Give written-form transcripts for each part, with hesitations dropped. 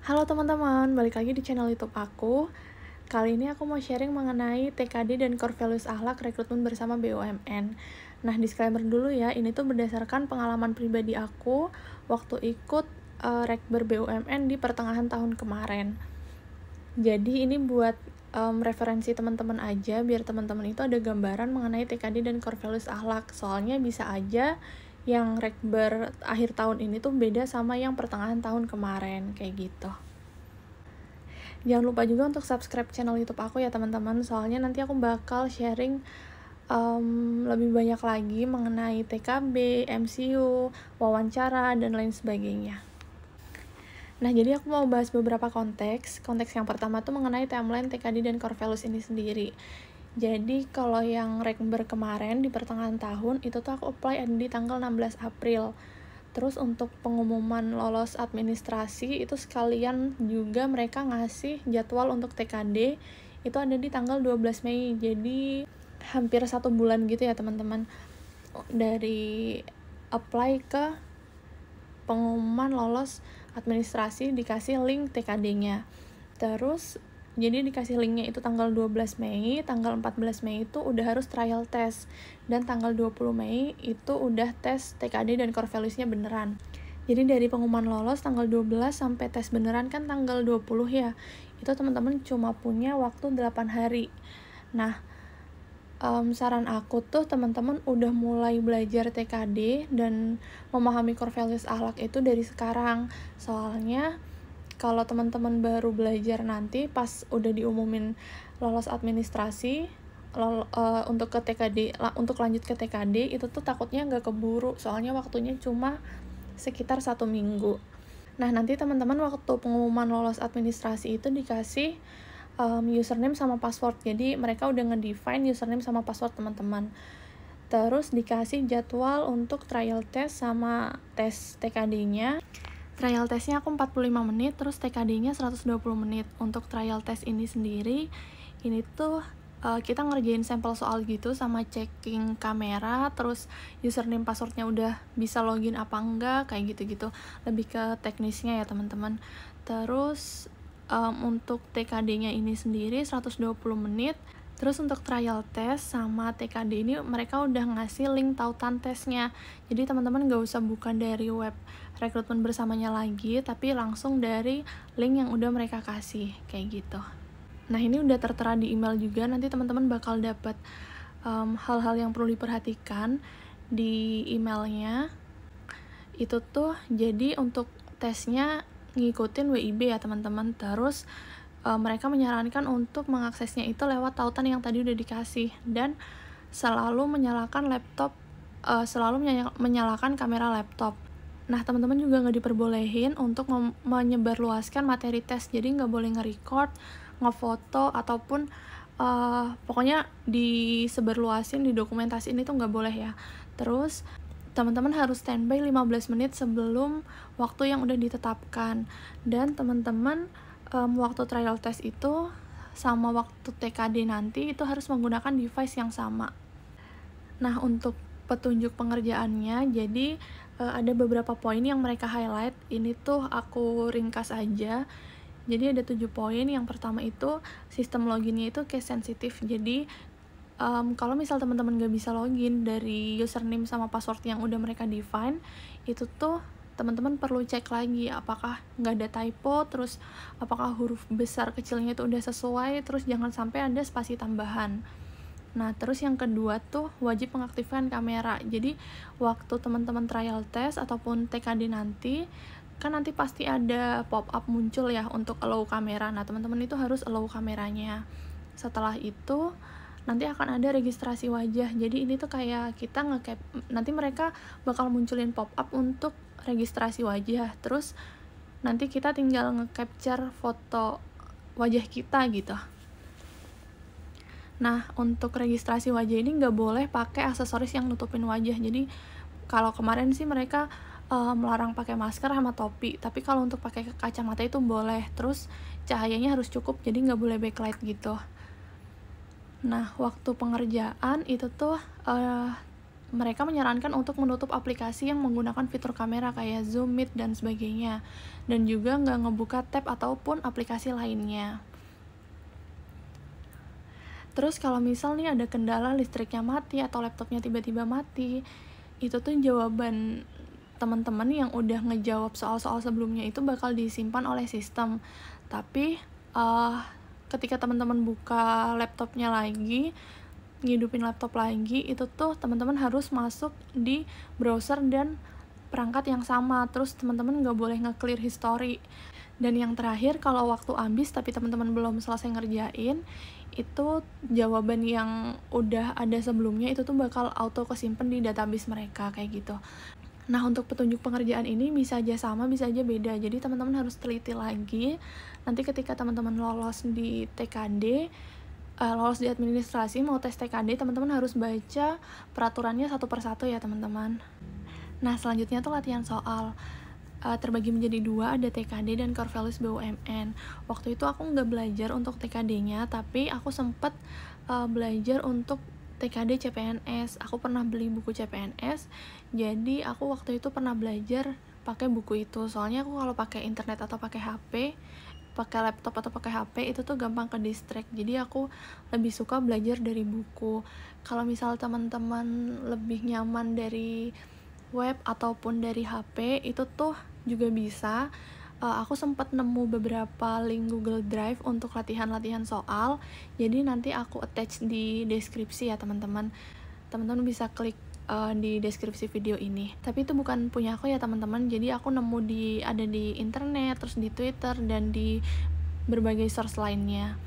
Halo teman-teman, balik lagi di channel YouTube aku. Kali ini aku mau sharing mengenai TKD dan Core Values Akhlak Rekrutmen bersama BUMN. Nah, disclaimer dulu ya, ini tuh berdasarkan pengalaman pribadi aku waktu ikut Rekber BUMN di pertengahan tahun kemarin. Jadi ini buat referensi teman-teman aja, biar teman-teman itu ada gambaran mengenai TKD dan Core Values Akhlak. Soalnya bisa aja yang Rekber akhir tahun ini tuh beda sama yang pertengahan tahun kemarin, kayak gitu. Jangan lupa juga untuk subscribe channel YouTube aku ya teman-teman, soalnya nanti aku bakal sharing lebih banyak lagi mengenai TKB, MCU, wawancara, dan lain sebagainya. Nah, jadi aku mau bahas beberapa konteks. Konteks yang pertama tuh mengenai timeline TKD dan Core Values ini sendiri. Jadi, kalau yang Rekber kemarin di pertengahan tahun, itu tuh aku apply di tanggal 16 April. Terus untuk pengumuman lolos administrasi itu sekalian juga mereka ngasih jadwal untuk TKD itu ada di tanggal 12 Mei. Jadi hampir 1 bulan gitu ya teman-teman dari apply ke pengumuman lolos administrasi dikasih link TKD-nya. Terus jadi dikasih linknya itu tanggal 12 Mei, tanggal 14 Mei itu udah harus trial test, dan tanggal 20 Mei itu udah tes TKD dan core values-nya beneran. Jadi dari pengumuman lolos tanggal 12 sampai tes beneran kan tanggal 20 ya, itu teman-teman cuma punya waktu 8 hari. Nah, saran aku tuh teman-teman udah mulai belajar TKD dan memahami core values akhlak itu dari sekarang. Soalnya kalau teman-teman baru belajar nanti pas udah diumumin lolos administrasi untuk ke TKD, untuk lanjut ke TKD itu tuh takutnya nggak keburu, soalnya waktunya cuma sekitar 1 minggu. Nah, nanti teman-teman waktu pengumuman lolos administrasi itu dikasih username sama password. Jadi mereka udah nge-define username sama password teman-teman. Terus dikasih jadwal untuk trial test sama tes TKD-nya. Trial testnya aku 45 menit, terus TKD-nya 120 menit. Untuk trial test ini sendiri, ini tuh kita ngerjain sampel soal gitu sama checking kamera, terus username passwordnya udah bisa login apa enggak, kayak gitu-gitu. Lebih ke teknisnya ya teman-teman. Terus untuk TKD-nya ini sendiri 120 menit. Terus untuk trial test sama TKD ini mereka udah ngasih link tautan tesnya. Jadi teman-teman gak usah buka dari web rekrutmen bersamanya lagi, tapi langsung dari link yang udah mereka kasih, kayak gitu. Nah, ini udah tertera di email juga, nanti teman-teman bakal dapat hal-hal yang perlu diperhatikan di emailnya. Itu tuh jadi untuk tesnya ngikutin WIB ya teman-teman. Terus mereka menyarankan untuk mengaksesnya itu lewat tautan yang tadi udah dikasih, dan selalu menyalakan laptop, menyalakan kamera laptop. Nah, teman-teman juga nggak diperbolehin untuk menyebarluaskan materi tes, jadi nggak boleh nge-record, ngefoto, ataupun pokoknya disebarluasin, didokumentasiin itu nggak boleh ya. Terus teman-teman harus standby 15 menit sebelum waktu yang udah ditetapkan, dan teman-teman waktu trial test itu sama waktu TKD nanti itu harus menggunakan device yang sama. Nah, untuk petunjuk pengerjaannya, jadi ada beberapa poin yang mereka highlight. Ini tuh aku ringkas aja. Jadi ada 7 poin. Yang pertama itu sistem loginnya itu case sensitif. Jadi kalau misal teman-teman gak bisa login dari username sama password yang udah mereka define, itu tuh teman-teman perlu cek lagi apakah nggak ada typo, terus apakah huruf besar kecilnya itu udah sesuai, terus jangan sampai ada spasi tambahan. Nah, terus yang kedua tuh wajib mengaktifkan kamera. Jadi waktu teman-teman trial test ataupun TKD nanti, kan nanti pasti ada pop-up muncul ya untuk allow kamera. Nah, teman-teman itu harus allow kameranya. Setelah itu nanti akan ada registrasi wajah. Jadi ini tuh kayak kita nanti mereka bakal munculin pop-up untuk registrasi wajah. Terus nanti kita tinggal nge-capture foto wajah kita gitu. Nah, untuk registrasi wajah ini nggak boleh pakai aksesoris yang nutupin wajah. Jadi kalau kemarin sih mereka melarang pakai masker sama topi, tapi kalau untuk pakai kacamata itu boleh. Terus cahayanya harus cukup, jadi nggak boleh backlight gitu. Nah, waktu pengerjaan itu tuh mereka menyarankan untuk menutup aplikasi yang menggunakan fitur kamera kayak Zoom, Meet, dan sebagainya. Dan juga nggak ngebuka tab ataupun aplikasi lainnya. Terus kalau misal nih ada kendala listriknya mati atau laptopnya tiba-tiba mati, itu tuh jawaban teman-teman yang udah ngejawab soal-soal sebelumnya itu bakal disimpan oleh sistem. Tapi ketika teman-teman buka laptopnya lagi, ngidupin laptop lagi, itu tuh teman-teman harus masuk di browser dan perangkat yang sama. Terus teman-teman nggak boleh nge-clear history. Dan yang terakhir, kalau waktu habis tapi teman-teman belum selesai ngerjain, itu jawaban yang udah ada sebelumnya itu tuh bakal auto kesimpan di database mereka kayak gitu. Nah, untuk petunjuk pengerjaan ini bisa aja sama, bisa aja beda. Jadi teman-teman harus teliti lagi. Nanti ketika teman-teman lolos di TKD, lolos di administrasi mau tes TKD, teman-teman harus baca peraturannya satu persatu ya teman-teman. Nah, selanjutnya tuh latihan soal. Terbagi menjadi 2, ada TKD dan Core Values BUMN. Waktu itu aku nggak belajar untuk TKD-nya, tapi aku sempet belajar untuk TKD CPNS. Aku pernah beli buku CPNS, jadi aku waktu itu pernah belajar pakai buku itu. Soalnya aku kalau pakai internet atau pakai HP, pakai laptop atau pakai HP itu tuh gampang ke distract. Jadi aku lebih suka belajar dari buku. Kalau misal teman-teman lebih nyaman dari web ataupun dari HP, itu tuh juga bisa. Aku sempat nemu beberapa link Google Drive untuk latihan-latihan soal, jadi nanti aku attach di deskripsi ya teman-teman. Teman-teman bisa klik di deskripsi video ini. Tapi itu bukan punya aku ya teman-teman, jadi aku nemu ada di internet, terus di Twitter, dan di berbagai source lainnya.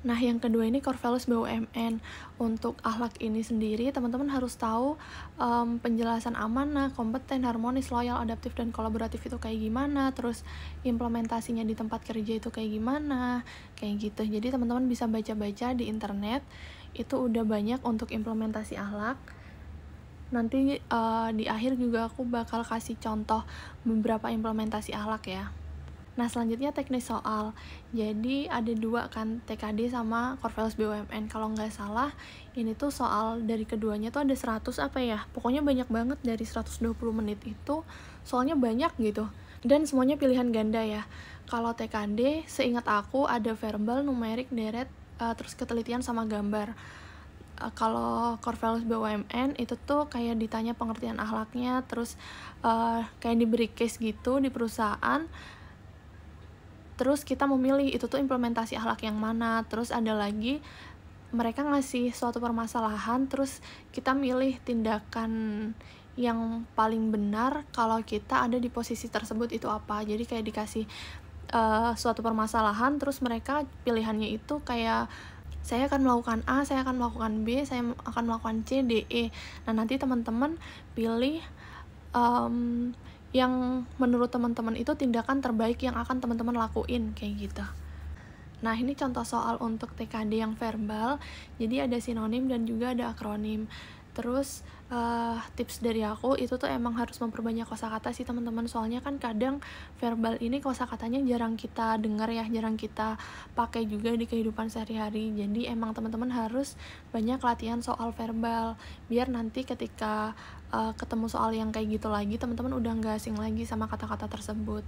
Nah, yang kedua ini Core Values BUMN. Untuk akhlak ini sendiri, teman-teman harus tahu penjelasan amanah, kompeten, harmonis, loyal, adaptif, dan kolaboratif itu kayak gimana, terus implementasinya di tempat kerja itu kayak gimana, kayak gitu. Jadi teman-teman bisa baca-baca di internet, itu udah banyak untuk implementasi akhlak. Nanti di akhir juga aku bakal kasih contoh beberapa implementasi akhlak ya. Nah, selanjutnya teknis soal. Jadi ada 2 kan, TKD sama Core Values BUMN. Kalau nggak salah, ini tuh soal dari keduanya tuh ada 100 apa ya. Pokoknya banyak banget, dari 120 menit itu soalnya banyak gitu. Dan semuanya pilihan ganda ya. Kalau TKD, seingat aku ada verbal, numerik, deret, terus ketelitian sama gambar. Kalau Core Values BUMN itu tuh kayak ditanya pengertian akhlaknya, terus kayak diberi case gitu di perusahaan. Terus kita memilih itu tuh implementasi akhlak yang mana. Terus ada lagi mereka ngasih suatu permasalahan, terus kita milih tindakan yang paling benar kalau kita ada di posisi tersebut itu apa. Jadi kayak dikasih suatu permasalahan, terus mereka pilihannya itu kayak saya akan melakukan A, saya akan melakukan B, saya akan melakukan C, D, E. Nah, nanti teman-teman pilih yang menurut teman-teman itu tindakan terbaik yang akan teman-teman lakuin, kayak gitu. Nah, ini contoh soal untuk TKD yang verbal. Jadi ada sinonim dan juga ada akronim. Terus tips dari aku itu tuh emang harus memperbanyak kosakata sih teman-teman. Soalnya kan kadang verbal ini kosakatanya jarang kita dengar ya, jarang kita pakai juga di kehidupan sehari-hari. Jadi emang teman-teman harus banyak latihan soal verbal, biar nanti ketika ketemu soal yang kayak gitu lagi, teman-teman udah nggak asing lagi sama kata-kata tersebut.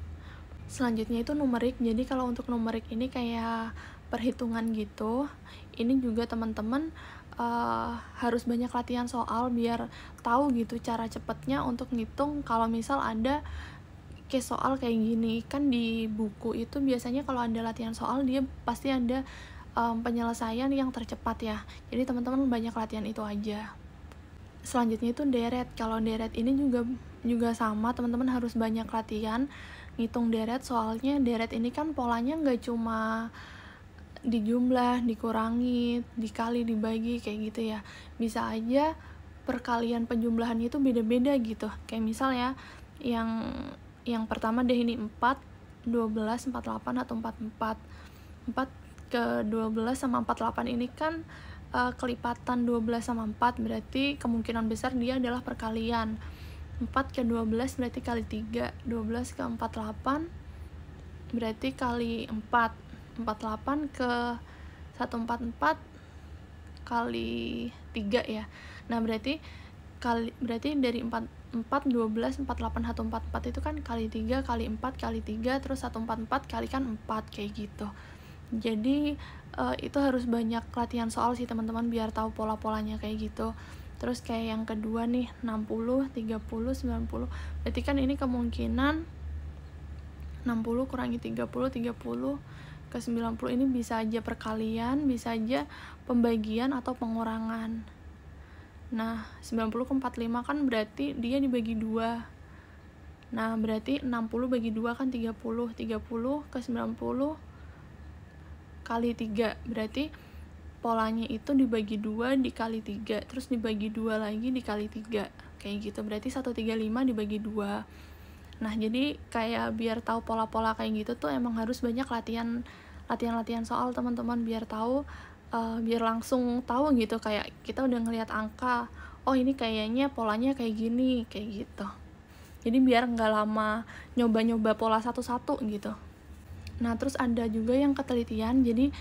Selanjutnya itu numerik. Jadi kalau untuk numerik ini kayak perhitungan gitu. Ini juga teman-teman harus banyak latihan soal biar tahu gitu cara cepatnya untuk ngitung kalau misal ada case soal kayak gini. Kan di buku itu biasanya kalau ada latihan soal dia pasti ada penyelesaian yang tercepat ya. Jadi teman-teman banyak latihan itu aja. Selanjutnya itu deret. Kalau deret ini juga sama, teman-teman harus banyak latihan ngitung deret. Soalnya deret ini kan polanya nggak cuma dijumlah, dikurangi, dikali, dibagi kayak gitu ya. Bisa aja perkalian penjumlahannya itu beda-beda gitu. Kayak misal ya, yang pertama deh ini 4, 12, 48 atau 44. 4 ke 12 sama 48 ini kan kelipatan 12 sama 4, berarti kemungkinan besar dia adalah perkalian. 4 ke 12 berarti kali 3, 12 ke 48 berarti kali 4, 48 ke 144 kali 3 ya. Nah, berarti berarti dari 4, 12, 48, 144 itu kan kali 3, kali 4, kali 3, terus 144 kali kan 4, kayak gitu. Jadi itu harus banyak latihan soal sih teman-teman, biar tahu pola-polanya kayak gitu. Terus kayak yang kedua nih, 60, 30, 90. Berarti kan ini kemungkinan 60 kurangi 30, 30 ke 90 ini bisa aja perkalian, bisa aja pembagian atau pengurangan. Nah, 90 ke 45 kan berarti dia dibagi 2. Nah, berarti 60 bagi 2 kan 30. 30 ke 90 kali 3. Berarti polanya itu dibagi 2 dikali 3. Terus dibagi 2 lagi dikali 3. Kayak gitu. Berarti 135 dibagi 2. Nah, jadi kayak biar tahu pola-pola kayak gitu tuh emang harus banyak latihan soal teman-teman, biar tahu biar langsung tahu gitu, kayak kita udah ngelihat angka, oh ini kayaknya polanya kayak gini, kayak gitu. Jadi biar nggak lama nyoba-nyoba pola satu-satu gitu. Nah, terus ada juga yang ketelitian, jadi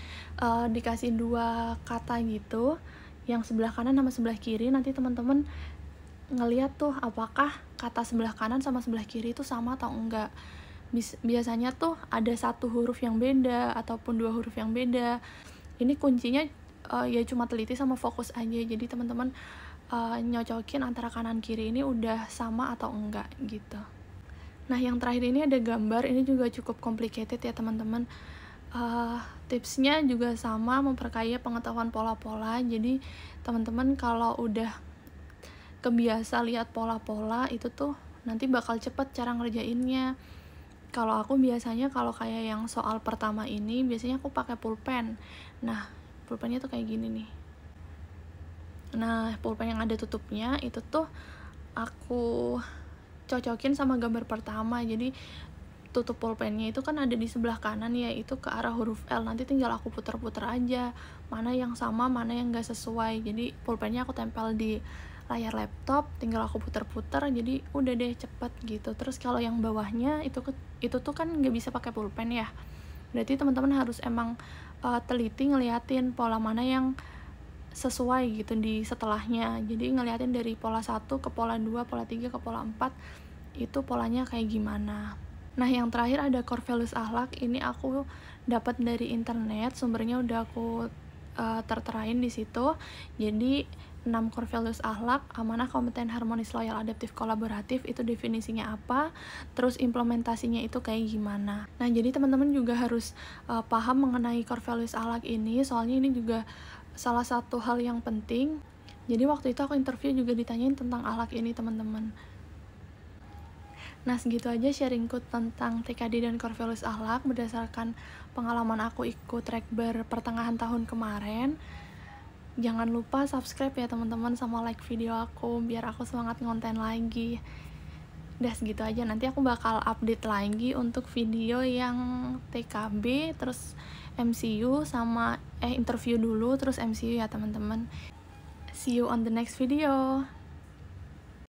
dikasih 2 kata gitu, yang sebelah kanan sama sebelah kiri, nanti teman-teman ngelihat tuh apakah kata sebelah kanan sama sebelah kiri itu sama atau enggak. Biasanya tuh ada 1 huruf yang beda ataupun 2 huruf yang beda. Ini kuncinya ya cuma teliti sama fokus aja. Jadi teman-teman nyocokin antara kanan kiri ini udah sama atau enggak gitu. Nah, yang terakhir ini ada gambar, ini juga cukup complicated ya teman-teman. Tipsnya juga sama, memperkaya pengetahuan pola-pola. Jadi teman-teman kalau udah kebiasa lihat pola-pola itu tuh nanti bakal cepet cara ngerjainnya. Kalau aku biasanya kalau kayak yang soal pertama ini biasanya aku pakai pulpen. Nah, pulpennya tuh kayak gini nih. Nah, pulpen yang ada tutupnya itu tuh aku cocokin sama gambar pertama. Jadi tutup pulpennya itu kan ada di sebelah kanan ya, itu ke arah huruf L. Nanti tinggal aku puter-puter aja mana yang sama, mana yang gak sesuai. Jadi pulpennya aku tempel di layar laptop, tinggal aku puter-puter, jadi udah deh cepet gitu. Terus kalau yang bawahnya itu tuh kan nggak bisa pakai pulpen ya, berarti teman-teman harus emang teliti ngeliatin pola mana yang sesuai gitu di setelahnya. Jadi ngeliatin dari pola 1 ke pola 2, pola 3 ke pola 4 itu polanya kayak gimana. Nah, yang terakhir ada core values akhlak. Ini aku dapat dari internet, sumbernya udah aku terterain di situ. Jadi 6 core values akhlak, amanah, kompeten, harmonis, loyal, adaptif, kolaboratif, itu definisinya apa, terus implementasinya itu kayak gimana. Nah, jadi teman-teman juga harus paham mengenai core values akhlak ini, soalnya ini juga salah satu hal yang penting. Jadi waktu itu aku interview juga ditanyain tentang akhlak ini teman-teman. Nah, segitu aja sharingku tentang TKD dan core values akhlak berdasarkan pengalaman aku ikut rekber pertengahan tahun kemarin. Jangan lupa subscribe ya teman-teman, sama like video aku biar aku semangat ngonten lagi. Udah segitu aja, nanti aku bakal update lagi untuk video yang TKB, terus MCU sama interview dulu terus MCU ya teman-teman. See you on the next video.